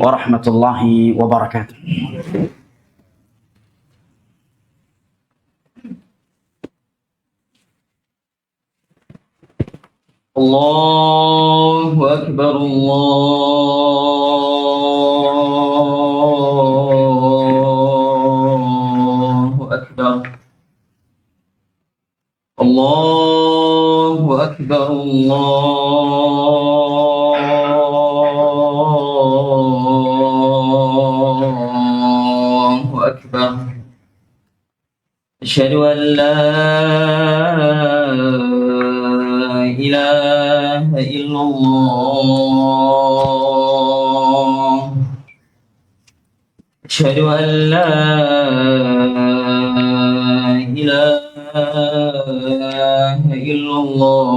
warahmatullahi wabarakatuh. Allahu Akbar, Allahu Akbar, Allahu Akbar, Allahu Akbar. Asyhadu an la ilaha illallah. Asyhadu an la ilaha illallah.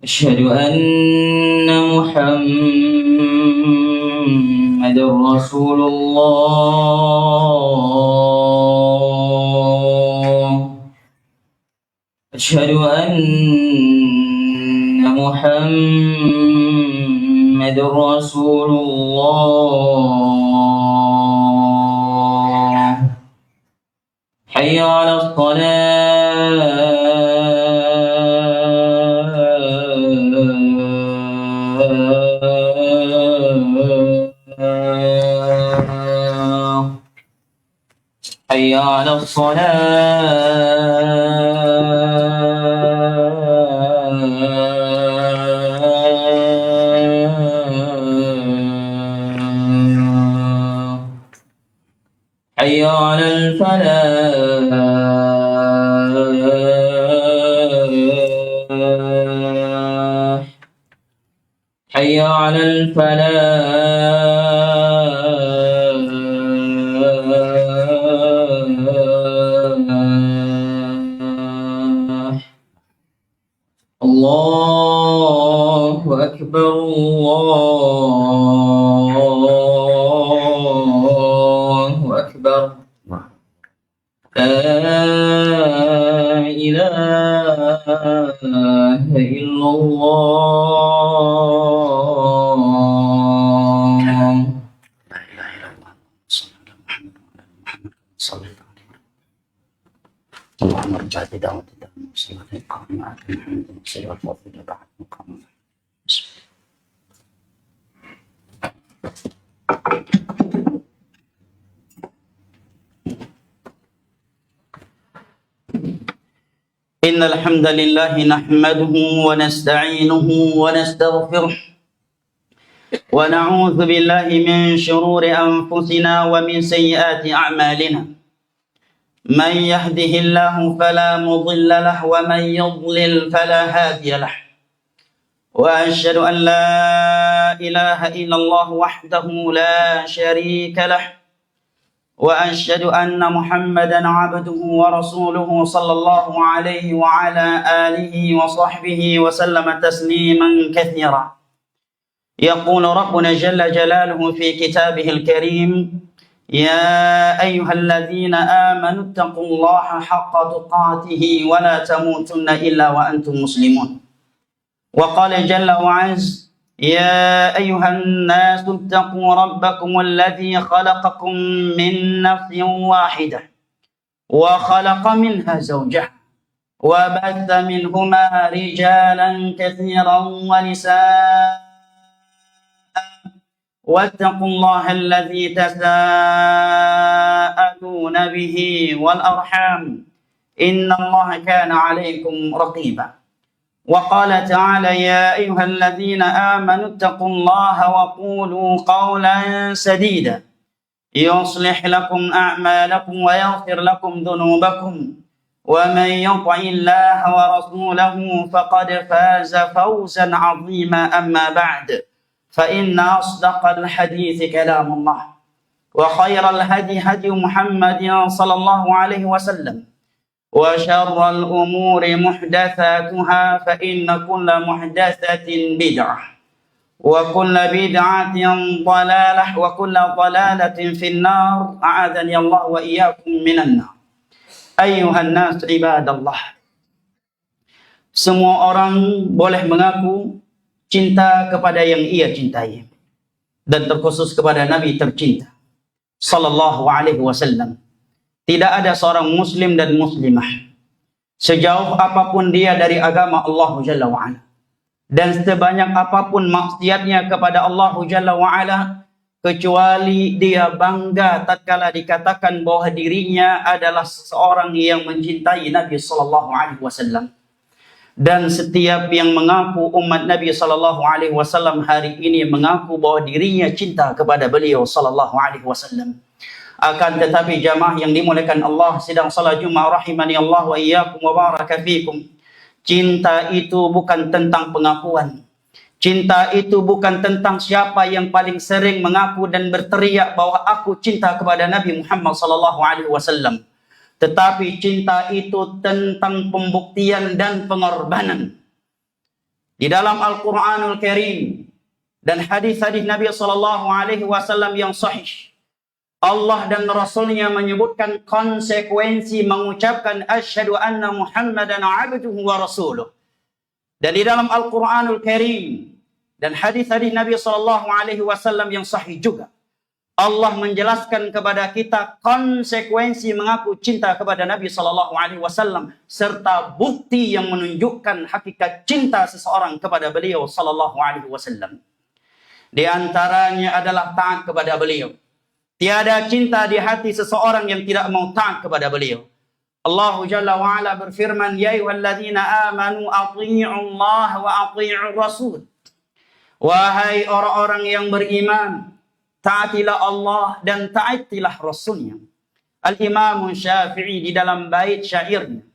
Asyhadu anna Muhammadar Rasulullah. Asyhadu anna Muhammadar Rasulullah. Hayya 'alas salah. Hayya 'alas salah. Hayya 'alal falah. Hayya 'alal falah. Allahu Akbar, Allahu Akbar. La ilaha illallah. اللهم ارجع بدعوة المسلمين القائمة على محمد صلى الله عليه وسلم بعد مقام. إن الحمد لله نحمده ونستعينه ونستغفره ونعوذ بالله من شرور أنفسنا ومن سيئات أعمالنا. من يهده الله فلا مضل له ومن يضلل فلا هادي له. وأشهد أن لا إله إلا الله وحده لا شريك له. وأشهد أن محمدا عبده ورسوله صلى الله عليه وعلى آله وصحبه وسلم تسليما كثيرا. يقول ربنا جل جلاله في كتابه الكريم: يا أيها الذين آمنوا اتقوا الله حق تقاته ولا تموتن إلا وأنتم مسلمون. وقال جل وعز: يا أيها الناس اتقوا ربكم الذي خلقكم من نفس واحدة وخلق منها زوجها وبث منهما رجالا كثيرا ونساء واتقوا الله الذي تساءلون به والأرحام إن الله كان عليكم رقيبا. وقال تعالى: يا أيها الذين آمنوا اتقوا الله وقولوا قولا سديدا يصلح لكم أعمالكم ويغفر لكم ذنوبكم ومن يطع الله ورسوله فقد فاز فوزا عظيما. أما بعد، فإن أصدق الحديث كلام الله وخير الهدي هدي محمد صلى الله عليه وسلم وشر الأمور محدثاتها فإن كل محدثة بدعة وكل بدعة ضلالة وكل ضلالة في النار. أعاذني الله وإياكم من النار. أيها الناس عباد الله، semua orang boleh mengaku cinta kepada yang ia cintai, dan terkhusus kepada Nabi tercinta sallallahu alaihi wasallam. Tidak ada seorang muslim dan muslimah, sejauh apapun dia dari agama Allah Jalla wa'ala, dan sebanyak apapun maksiatnya kepada Allah Jalla wa'ala, kecuali dia bangga tatkala dikatakan bahwa dirinya adalah seseorang yang mencintai Nabi sallallahu alaihi wasallam. Dan setiap yang mengaku umat Nabi sallallahu alaihi wasallam hari ini mengaku bahwa dirinya cinta kepada beliau sallallahu alaihi wasallam. Akan tetapi jamaah yang dimuliakan Allah, sidang salat Jumat rahimani Allah wa iyyakum wa baraka fikum. Cinta itu bukan tentang pengakuan. Cinta itu bukan tentang siapa yang paling sering mengaku dan berteriak bahwa aku cinta kepada Nabi Muhammad sallallahu alaihi wasallam. Tetapi cinta itu tentang pembuktian dan pengorbanan. Di dalam Al-Quranul Karim dan hadis-hadis Nabi sallallahu alaihi wasallam yang sahih, Allah dan Rasulnya menyebutkan konsekuensi mengucapkan asyhadu anna Muhammadan abduhu wa rasuluh. Dan di dalam Al-Quranul Karim dan hadis-hadis Nabi sallallahu alaihi wasallam yang sahih juga, Allah menjelaskan kepada kita konsekuensi mengaku cinta kepada Nabi sallallahu alaihi wasallam serta bukti yang menunjukkan hakikat cinta seseorang kepada beliau sallallahu alaihi wasallam. Di antaranya adalah taat kepada beliau. Tiada cinta di hati seseorang yang tidak mau taat kepada beliau. Allah Jalla wa Ala berfirman, ya ayyuhalladzina amanu athi'u Allah wa athi'u Rasul. Wahai orang-orang yang beriman, taatilah Allah dan taatilah Rasulnya. Al-Imam Syafi'i di dalam bait syairnya,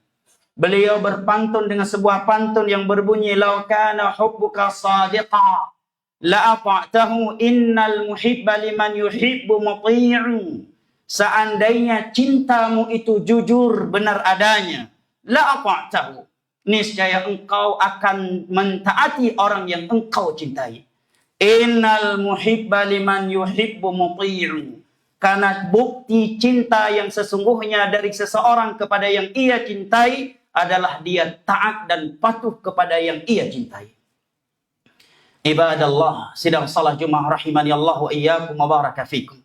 beliau berpantun dengan sebuah pantun yang berbunyi, law kana hubbuka sadiqa la ata'tahu innal muhibba liman yuhibbu muti'u. Seandainya cintamu itu jujur benar adanya, la ata'tahu, niscaya engkau akan mentaati orang yang engkau cintai. Innal muhibba liman yuhibbu muti'u. Karena bukti cinta yang sesungguhnya dari seseorang kepada yang ia cintai adalah dia taat dan patuh kepada yang ia cintai. Ibadallah, sidang salat Jumat rahimani Allah wa iyyakum wa baraka fikum.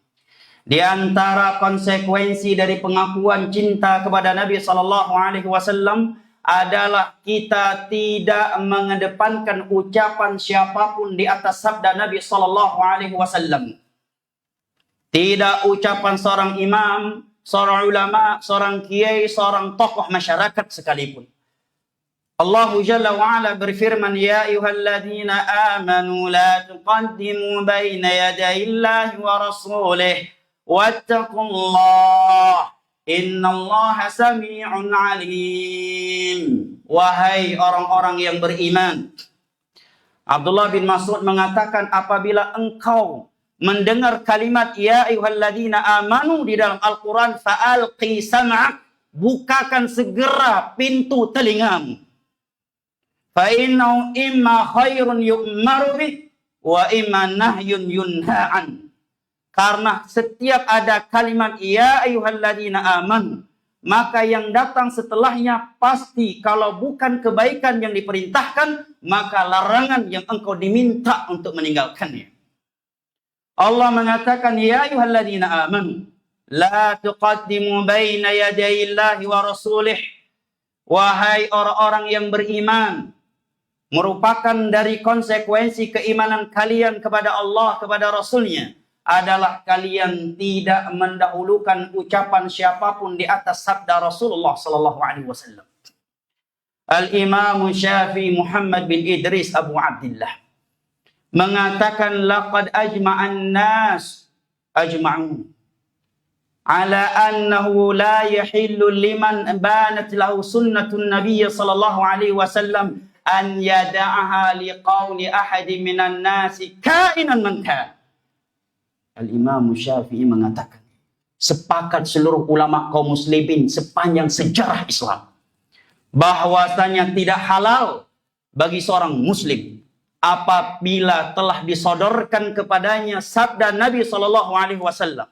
Di antara konsekuensi dari pengakuan cinta kepada Nabi sallallahu alaihi wasallam adalah kita tidak mengedepankan ucapan siapapun di atas sabda Nabi sallallahu alaihi wasallam. Tidak ucapan seorang imam, seorang ulama, seorang kiai, seorang tokoh masyarakat sekalipun. Allah Jalla wa Ala berfirman, ya ayyuhalladzina amanu la tuqaddimu baina yadayillahi wa rasulih wattaqullah innallaha sami'un alim. Wahai orang-orang yang beriman, Abdullah bin Mas'ud mengatakan, apabila engkau mendengar kalimat ya ayyuhalladzina amanu di dalam Al-Quran, fa'alqi sam'ak, bukakan segera pintu telingamu. Fa'innahu imma khairun yu'maru bih wa imma nahyun yunha'an. Karena setiap ada kalimat ya ayyuhalladzina amanu, maka yang datang setelahnya pasti kalau bukan kebaikan yang diperintahkan, maka larangan yang engkau diminta untuk meninggalkannya. Allah mengatakan ya ayyuhalladzina amanu la tuqaddimu baina yadayillahi wa rasulih. Wahai orang-orang yang beriman, merupakan dari konsekuensi keimanan kalian kepada Allah, kepada Rasulnya, adalah kalian tidak mendahulukan ucapan siapapun di atas sabda Rasulullah sallallahu alaihi wasallam. Al-Imam Syafi'i Muhammad bin Idris Abu Abdullah mengatakan, laqad ajma'an nas ajma'un ala annahu la yahillu liman banat lahu sunnatun nabiy sallallahu alaihi wasallam an yada'aha liqauli ahadi minan nasi kainan man kan. Al-Imam Syafi'i mengatakan, sepakat seluruh ulama kaum muslimin sepanjang sejarah Islam bahwasanya tidak halal bagi seorang muslim apabila telah disodorkan kepadanya sabda Nabi sallallahu alaihi wasallam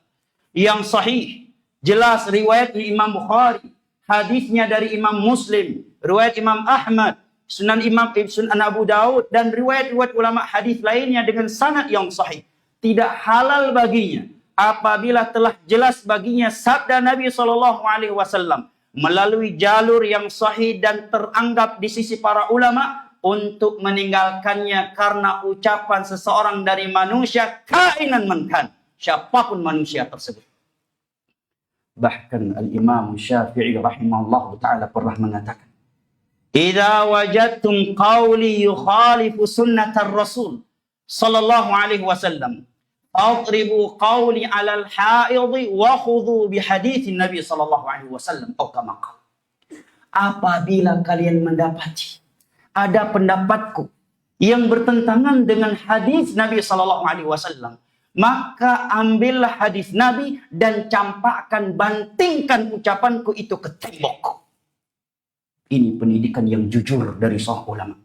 yang sahih, jelas riwayat Imam Bukhari, hadisnya dari Imam Muslim, riwayat Imam Ahmad, Sunan Imam Sunan Abu Daud dan riwayat-riwayat ulama hadis lainnya dengan sanad yang sahih. Tidak halal baginya apabila telah jelas baginya sabda Nabi SAW melalui jalur yang sahih dan teranggap di sisi para ulama untuk meninggalkannya karena ucapan seseorang dari manusia kainan mankan, siapapun manusia tersebut. Bahkan Al-Imam Syafi'i rahimahullah ta'ala pernah mengatakan, "Idza wajadtum qawli yukhalifu sunnatar Rasul sallallahu alaihi wasallam, adribu qawli 'alal haidhi wa khudhu bi haditsin Nabi sallallahu alaihi wasallam." Atau kama qala. Apabila kalian mendapati ada pendapatku yang bertentangan dengan hadis Nabi sallallahu alaihi wasallam, maka ambillah hadis Nabi dan campakkan, bantingkan ucapanku itu ke tembok. Ini pendidikan yang jujur dari seorang ulama.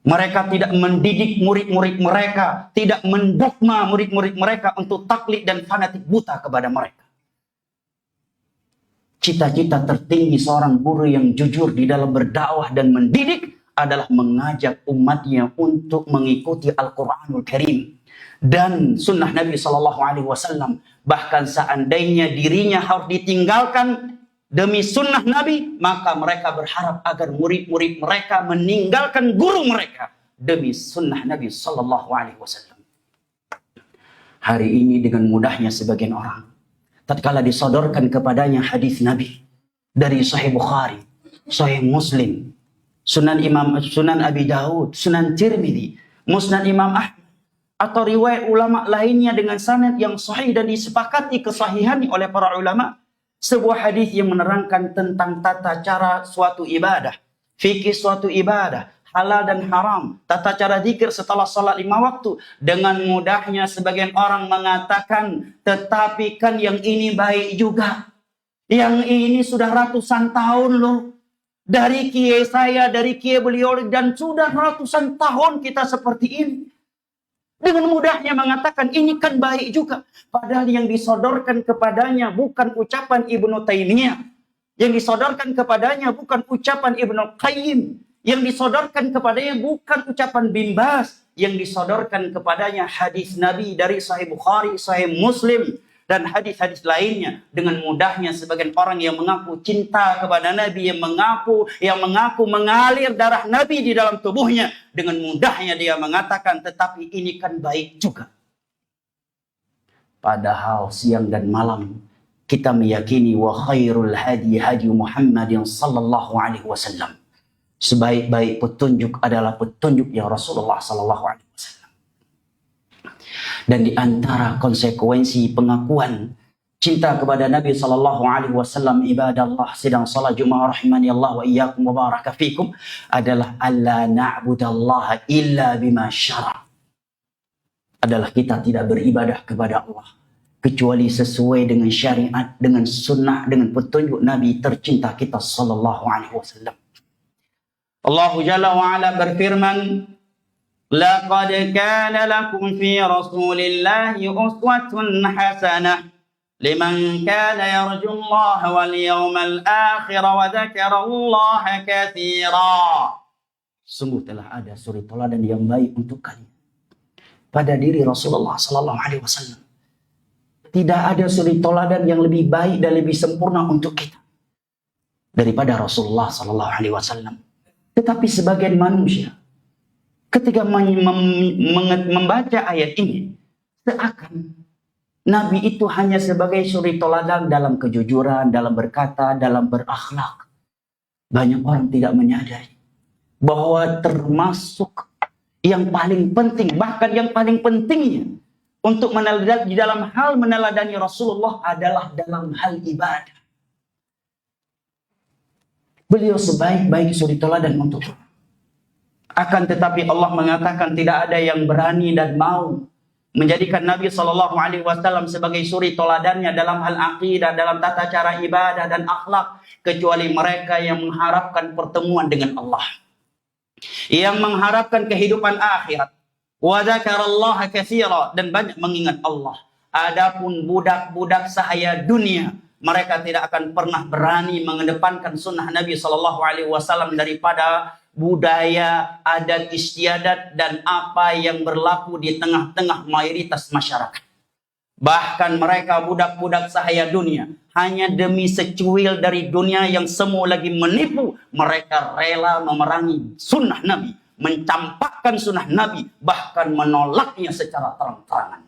Mereka tidak mendidik murid-murid mereka, tidak mendogma murid-murid mereka untuk taklid dan fanatik buta kepada mereka. Cita-cita tertinggi seorang guru yang jujur di dalam berdakwah dan mendidik adalah mengajak umatnya untuk mengikuti Al-Quranul Karim dan sunnah Nabi SAW. Bahkan seandainya dirinya harus ditinggalkan demi sunnah Nabi, maka mereka berharap agar murid-murid mereka meninggalkan guru mereka demi sunnah Nabi SAW. Hari ini dengan mudahnya sebagian orang, tatkala disodorkan kepadanya hadis Nabi dari Sahih Bukhari, Sahih Muslim, Sunan Abi Daud, Sunan Tirmidzi, Musnad Imam Ahmad, atau riwayat ulama lainnya dengan sanad yang sahih dan disepakati kesahihannya oleh para ulama, sebuah hadis yang menerangkan tentang tata cara suatu ibadah, fikih suatu ibadah, halal dan haram, tata cara zikir setelah salat 5 waktu. Dengan mudahnya sebagian orang mengatakan, tetapi kan yang ini baik juga. Yang ini sudah ratusan tahun loh. Dari kiai saya, dari kiai beliau, dan sudah ratusan tahun kita seperti ini. Dengan mudahnya mengatakan ini kan baik juga. Padahal yang disodorkan kepadanya bukan ucapan Ibnu Taimiyah. Yang disodorkan kepadanya bukan ucapan Ibnu Qayyim. Yang disodorkan kepadanya bukan ucapan Bin Baz. Yang disodorkan kepadanya hadis Nabi dari Sahih Bukhari, Sahih Muslim, dan hadis-hadis lainnya. Dengan mudahnya sebagian orang yang mengaku cinta kepada Nabi, yang mengaku mengalir darah Nabi di dalam tubuhnya, dengan mudahnya dia mengatakan, tetapi ini kan baik juga. Padahal siang dan malam kita meyakini wa khairul hadi hadi Muhammadin sallallahu alaihi wasallam. Sebaik-baik petunjuk adalah petunjuk yang Rasulullah sallallahu alaihi wasallam. Dan di antara konsekuensi pengakuan cinta kepada Nabi sallallahu alaihi wasallam, ibadallah sedang salat Jumat rahimani Allah wa iyyakum wa baraka fikum, adalah alla na'budallaha illa bima syara'. Adalah kita tidak beribadah kepada Allah kecuali sesuai dengan syariat, dengan sunnah, dengan petunjuk Nabi tercinta kita sallallahu alaihi wasallam. Allah Jalla wa ala berfirman, "Laqad kana lakum fi Rasulillahi uswatun hasanah liman kana yarjullaha wal yawmal akhir wa dzakarallaha katsira." Sungguh telah ada suri teladan yang baik untuk kalian pada diri Rasulullah sallallahu alaihi wasallam. Tidak ada suri teladan yang lebih baik dan lebih sempurna untuk kita daripada Rasulullah sallallahu alaihi wasallam. Tetapi sebagian manusia ketika membaca ayat ini, seakan Nabi itu hanya sebagai suri teladan dalam kejujuran, dalam berkata, dalam berakhlak. Banyak orang tidak menyadari bahwa termasuk yang paling penting, bahkan yang paling pentingnya untuk meneladani, di dalam hal meneladani Rasulullah adalah dalam hal ibadah. Beliau sebaik-baik suri teladan untuk kita. Akan tetapi Allah mengatakan tidak ada yang berani dan mau menjadikan Nabi SAW sebagai suri teladannya dalam hal akidah, dalam tata cara ibadah dan akhlak, kecuali mereka yang mengharapkan pertemuan dengan Allah, yang mengharapkan kehidupan akhirat, wa dzakarallaha katsira, dan banyak mengingat Allah. Adapun budak-budak sahaya dunia, mereka tidak akan pernah berani mengedepankan sunnah Nabi SAW daripada budaya, adat istiadat, dan apa yang berlaku di tengah-tengah mayoritas masyarakat. Bahkan mereka budak-budak sahaya dunia, hanya demi secuil dari dunia yang semu lagi menipu, mereka rela memerangi sunnah Nabi, mencampakkan sunnah Nabi, bahkan menolaknya secara terang-terangan.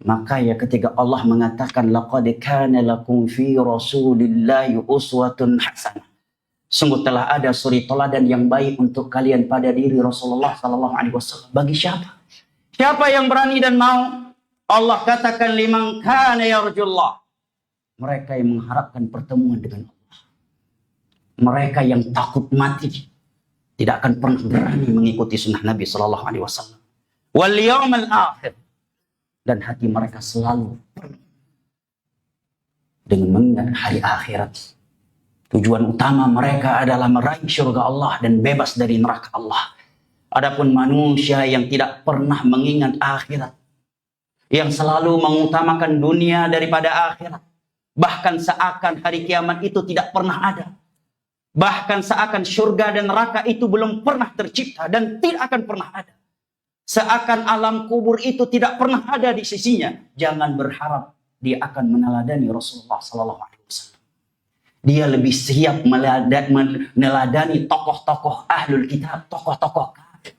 Maka ya ketika Allah mengatakan laqad kana lakum fi rasulillahi uswatun hasanah, sungguh telah ada suri teladan yang baik untuk kalian pada diri Rasulullah sallallahu alaihi wasallam. Bagi siapa? Siapa yang berani dan mau? Allah katakan liman kana yarjullah, mereka yang mengharapkan pertemuan dengan Allah. Mereka yang takut mati tidak akan pernah berani mengikuti sunnah Nabi sallallahu alaihi wasallam. Wal yawmal akhir, dan hati mereka selalu penuh dengan mengingat hari akhirat. Tujuan utama mereka adalah meraih surga Allah dan bebas dari neraka Allah. Adapun manusia yang tidak pernah mengingat akhirat, yang selalu mengutamakan dunia daripada akhirat, bahkan seakan hari kiamat itu tidak pernah ada, bahkan seakan surga dan neraka itu belum pernah tercipta dan tidak akan pernah ada, seakan alam kubur itu tidak pernah ada di sisinya, jangan berharap dia akan meneladani Rasulullah sallallahu alaihi wasallam. Dia lebih siap meneladani tokoh-tokoh ahlul kitab, tokoh-tokoh kafir.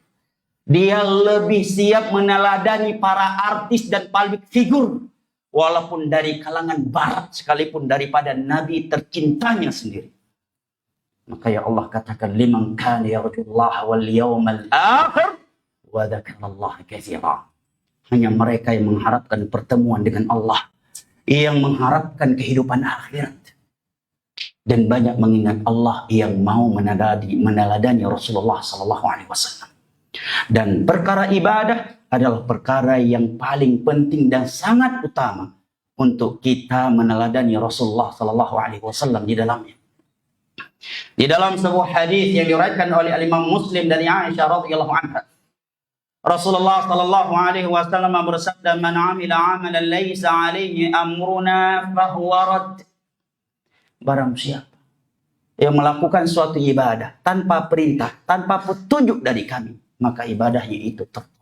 Dia lebih siap meneladani para artis dan public figure, walaupun dari kalangan barat sekalipun, daripada nabi tercintanya sendiri. Maka ya Allah katakan liman kana yarjullaha wal yawmal akhir wa dzakarallaha katsira. Hanya mereka yang mengharapkan pertemuan dengan Allah, yang mengharapkan kehidupan akhirat, dan banyak mengingat Allah, yang mau meneladani Rasulullah sallallahu alaihi wasallam. Dan perkara ibadah adalah perkara yang paling penting dan sangat utama untuk kita meneladani Rasulullah sallallahu alaihi wasallam di dalamnya. Di dalam sebuah hadis yang diriwayatkan oleh Imam Muslim dari Aisyah radhiyallahu anha, Rasulullah sallallahu alaihi wasallam bersabda, "Man 'amila 'amalan laisa 'alaihi amruna fahuwa radd." Barang siapa yang melakukan suatu ibadah tanpa perintah, tanpa petunjuk dari kami, maka ibadahnya itu tertolak.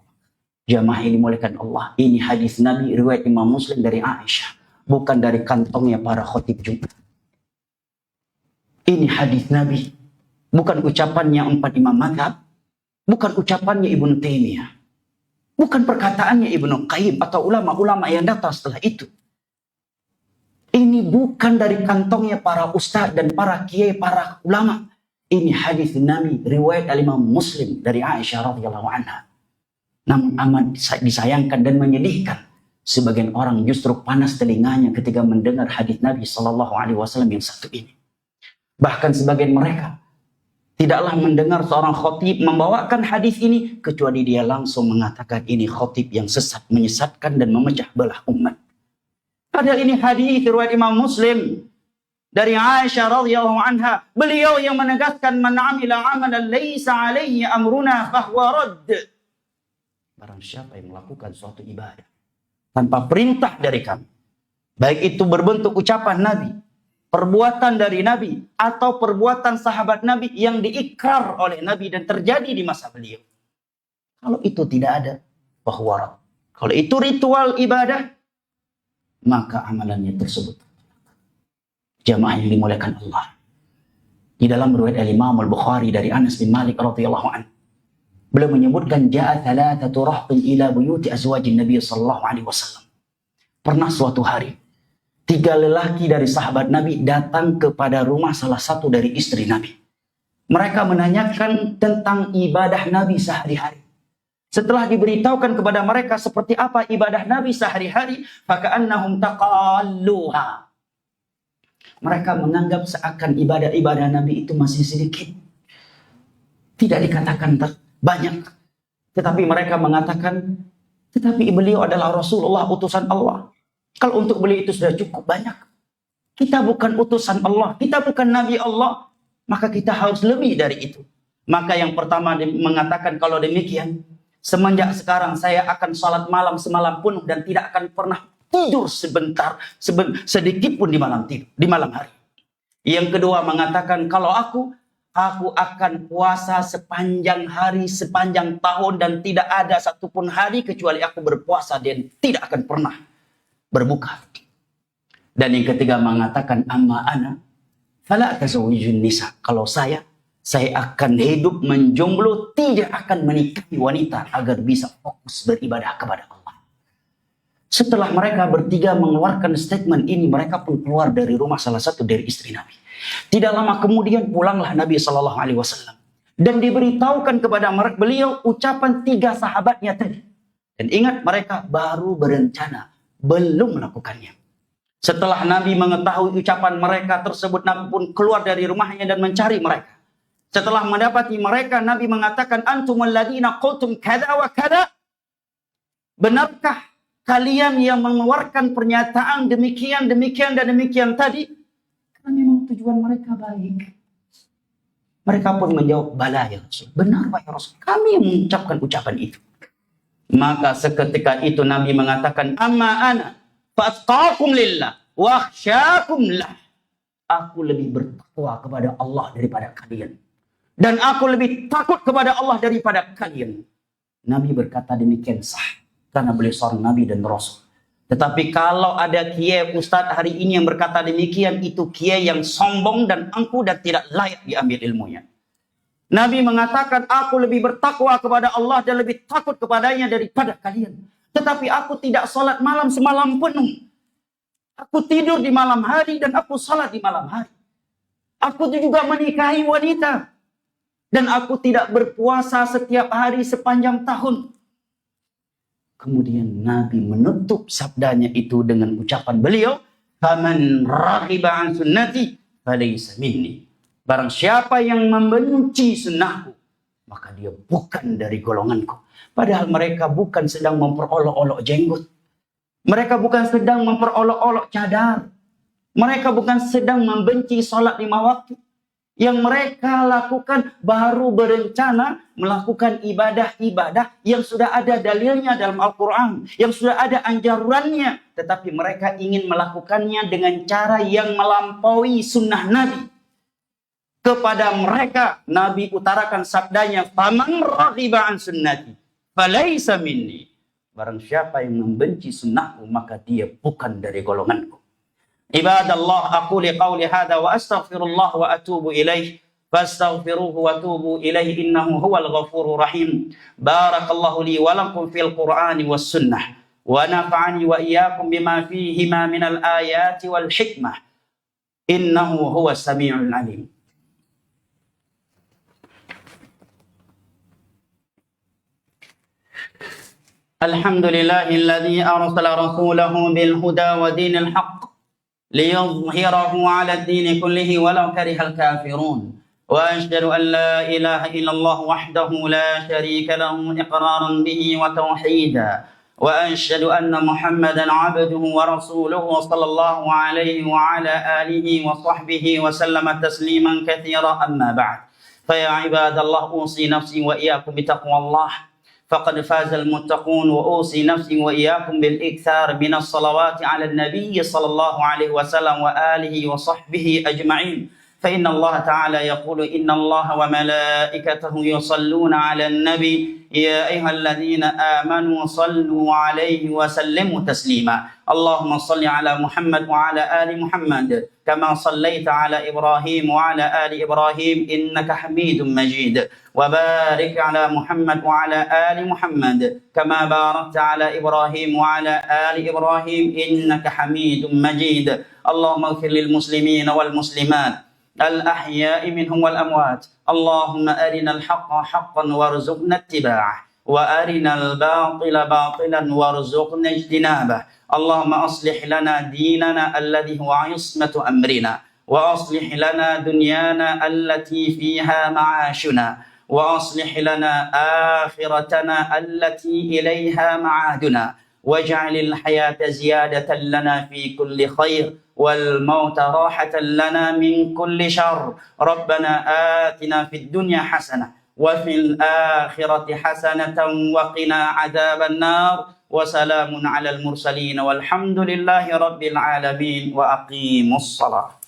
Jamaah ini dimuliakan Allah. Ini hadis Nabi riwayat Imam Muslim dari Aisyah, bukan dari kantongnya para khotib Jumat. Ini hadis Nabi, bukan ucapannya 4 imam mazhab, bukan ucapannya Ibnu Taimiyah, bukan perkataannya Ibnu Qayyim atau ulama-ulama yang datang setelah itu. Ini bukan dari kantongnya para ustaz dan para kiai, para ulama. Ini hadis Nabi riwayat Imam Muslim dari Aisyah radhiyallahu anha. Namun amat disayangkan dan menyedihkan, sebagian orang justru panas telinganya ketika mendengar hadis Nabi sallallahu alaihi wasallam yang satu ini. Bahkan sebagian mereka tidaklah mendengar seorang khotib membawakan hadis ini kecuali dia langsung mengatakan ini khotib yang sesat, menyesatkan dan memecah belah umat. Padahal ini hadis riwayat Imam Muslim dari Aisyah radhiyallahu anha. Beliau yang menegaskan man 'amila 'amalan laisa 'alaihi amruna fahuwa radd. Barang siapa yang melakukan suatu ibadah tanpa perintah dari kami, baik itu berbentuk ucapan Nabi, perbuatan dari Nabi, atau perbuatan sahabat Nabi yang diikrar oleh Nabi dan terjadi di masa beliau, kalau itu tidak ada, fahuwa radd. Kalau itu ritual ibadah, maka amalannya tersebut. Jamaah yang dimuliakan Allah. Di dalam riwayat Imam Al-Bukhari dari Anas bin Malik radhiyallahu anhu, beliau menyebutkan ja'a thalathatu rahtin ila buyuti azwajin Nabi sallallahu alaihi wasallam. Pernah suatu hari 3 lelaki dari sahabat Nabi datang kepada rumah salah satu dari istri Nabi. Mereka menanyakan tentang ibadah Nabi sehari-hari. Setelah diberitahukan kepada mereka seperti apa ibadah Nabi sehari-hari, faka'annahum taqalluha. Mereka menganggap seakan ibadah-ibadah Nabi itu masih sedikit, tidak dikatakan banyak. Tetapi mereka mengatakan, tetapi beliau adalah Rasulullah, utusan Allah. Kalau untuk beliau itu sudah cukup banyak. Kita bukan utusan Allah, kita bukan Nabi Allah, maka kita harus lebih dari itu. Maka yang pertama mengatakan, kalau demikian, semenjak sekarang saya akan sholat malam semalam penuh dan tidak akan pernah tidur sebentar, sedikit pun di malam hari. Yang kedua mengatakan, kalau aku akan puasa sepanjang hari, sepanjang tahun, dan tidak ada satupun hari kecuali aku berpuasa dan tidak akan pernah berbuka. Dan yang ketiga mengatakan, amma ana fala tazawwijun nisa. Kalau saya akan hidup menjomblo, tidak akan menikahi wanita agar bisa fokus beribadah kepada Allah. Setelah mereka bertiga mengeluarkan statement ini, mereka pun keluar dari rumah salah satu dari istri Nabi. Tidak lama kemudian pulanglah Nabi Shallallahu Alaihi Wasallam dan diberitahukan kepada beliau ucapan tiga sahabatnya tadi. Dan ingat, mereka baru berencana, belum melakukannya. Setelah Nabi mengetahui ucapan mereka tersebut, Nabi pun keluar dari rumahnya dan mencari mereka. Setelah mendapati mereka, Nabi mengatakan, antumul ladina qultum kada wa kada. Benarkah kalian yang mengeluarkan pernyataan demikian dan demikian tadi? Karena memang tujuan mereka baik. Mereka pun menjawab, bala ya Rasul. Benar Pak ya Rasul, kami yang mengucapkan ucapan itu. Maka seketika itu Nabi mengatakan, amma ana fa'atqakum lillah wa akhsyakum lah. Aku lebih bertakwa kepada Allah daripada kalian. Dan aku lebih takut kepada Allah daripada kalian. Nabi berkata demikian sah, karena beliau seorang Nabi dan Rasul. Tetapi kalau ada kiai ustadz hari ini yang berkata demikian, itu kiai yang sombong dan angkuh dan tidak layak diambil ilmunya. Nabi mengatakan, aku lebih bertakwa kepada Allah dan lebih takut kepadanya daripada kalian. Tetapi aku tidak sholat malam semalam penuh. Aku tidur di malam hari dan aku sholat di malam hari. Aku juga menikahi wanita. Dan aku tidak berpuasa setiap hari sepanjang tahun. Kemudian Nabi menutup sabdanya itu dengan ucapan beliau, faman raghiba an sunnati falaysa minni. Barang siapa yang membenci sunnahku, maka dia bukan dari golonganku. Padahal mereka bukan sedang memperolok-olok jenggot. Mereka bukan sedang memperolok-olok cadar. Mereka bukan sedang membenci sholat 5 waktu. Yang mereka lakukan baru berencana melakukan ibadah-ibadah yang sudah ada dalilnya dalam Al-Quran, yang sudah ada anjurannya, tetapi mereka ingin melakukannya dengan cara yang melampaui sunnah Nabi. Kepada mereka Nabi utarakan sabdanya, faman raghiba an sunnati falaysa minni. Barang siapa yang membenci sunnahku, maka dia bukan dari golonganku. Ibadallah, aku liqauli hadha wa astaghfirullah wa atubu ilaih. Fastaghfiruhu wa atubu ilaih innahu huwal ghafurur rahim. Barakallahu li wa lakum fil Qur'ani was sunnah. Wa nafa'ani wa iyyakum bima fihima minal ayati wal hikmah. Innahu huwas samiul alim. Alhamdulillahilladzi arsala rasulahu bil huda wa dinil haqq ليظهره على الدين كله ولو كره الكافرون وأشهد أن لا إله إلا الله وحده لا شريك له إقرارا به وتوحيدا وأشهد أن محمدا عبده ورسوله صلى الله عليه وعلى آله وصحبه وسلم تسليما كثيرا أما بعد فيا عباد الله أوصي نفسي وإياكم بتقوى الله فقد فاز المتقون وأوصي نفسي وإياكم بالإكثار من الصلوات على النبي صلى الله عليه وسلم وآله وصحبه أجمعين فإن الله تعالى يقول إن الله وملائكته يصلون على النبي يا أيها الذين آمنوا صلوا عليه وسلموا تسليما اللهم صل على محمد وعلى آل محمد كما صليت على إبراهيم وعلى آل إبراهيم إنك حميد مجيد وبارك على محمد وعلى آل محمد كما باركت على إبراهيم وعلى آل إبراهيم إنك حميد مجيد اللهم اغفر للمسلمين والمسلمات الأحياء منهم والأموات اللهم أرنا الحق حقا وارزقنا اتباعه وأرنا الباطل باطلا وارزقنا اجتنابه اللهم أصلح لنا ديننا الذي هو عصمة أمرنا وأصلح لنا دنيانا التي فيها معاشنا وأصلح لنا آخرتنا التي إليها معادنا واجعل الحياة زيادة لنا في كل خير والموت راحة لنا من كل شر ربنا آتنا في الدنيا حسنة وفي الآخرة حسنة وقنا عذاب النار wa salamun alal mursalin walhamdulillahi rabbil alamin wa aqimus salat.